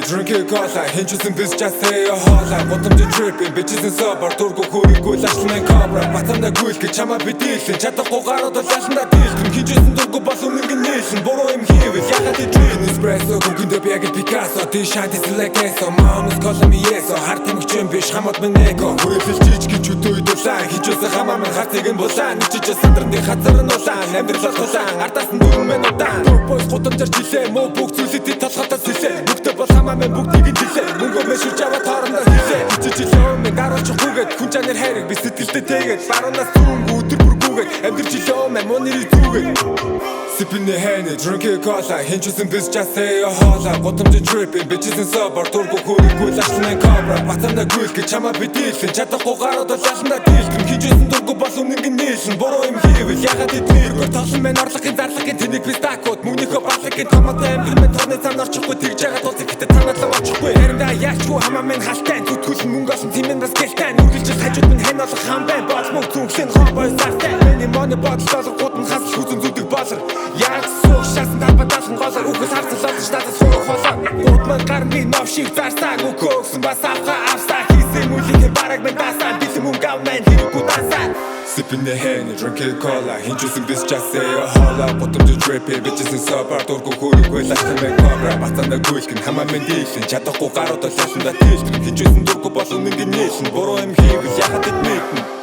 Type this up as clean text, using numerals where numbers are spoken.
drinking cola хинчсэн biz just say a hola Готомж tripping bitches sober тургу хөрөхгүй лашлын cobra Батанда гүйлгэж чамаа бидээлэн чадахгүй гарууд лашланда дийлхэн хинчсэн тургу бол үнэн нээсэн буруу юм хийвэл яхад дрин espresso гүгэндэ би яг Picasso ти шатис лекэсо mom's calling me yes харт юмчэн биш хамаад мэнэко хүрээлж жижиг чөтөө идүүлээ хичээсэн хамаа минь хатыг нь булаа ничиж сандрын хазар нь улаан амьдрал тулаан ардаас нь дөрвөн минут даан пурпос готомжар жилээ муу бүх зүйлээ талхатаа сэлээ бүгдээ бол хамаа минь бүгдийг нь жилээ мөнгө мэшүүж аваад хоорондоо хилээ хичээжлээ минь гараач хүүгээд хүн чанар хайрыг би сэтгэлдээ тэгээд баруунаас дүүнг өдөр бүр гүгээд амьдржилээ минь монирий зүгээд Sipping the honey, drinking cola хинчсэн biz just say a hola Готомж tripping bitches sober тургу хөрөхгүй лашлын cobra Батанда гүйлгэж чамаа бидээлэн чадахгүй гарууд лашланда дийлхэн хинчсэн тургу бол үнэн нээсэн буруу юм хийвэл яхад идвэр толсон мэн орлогын зарлагын тэнийг би стакууд мөнийхөө баллагын томоотой амьдрал мэн торны цан орчихгүй тэгж ягаад тул ихтэй цанаалаа очихгүй заримдаа яачгүй хамаа мэн халтай зүтгүүл мөнгө олсон тийм энэ бас гэлтэй нүргэлж хажууд мэн хэн олох хам бай боц мөнгө зүгшин хобой сартай миний моны бодлол гутан хасал хүзэн зүдэг болор яг суух шаасан талбадаалхан голоор үхээс харцлаад штатас сурах болоо гутман гарны новшиг зарсаг үхөөсөн бас авха авсаа хийсэн үлээ бараг мэн дасаа бэлэн мөнгө авмэн хэрэггүй дасаа Sipping the honey, drinking cola хинчсэн biz just say a hola Готомж tripping bitches sober тургу хөрөхгүй лашлын cobra Батанда гүйлгэн хамаа минь дийлэн чадахгүй гарууд лашланда дийлхэн хинчсэн тургу бол үнэн нээсэн буруу юм хийвэл яхад идмэхэн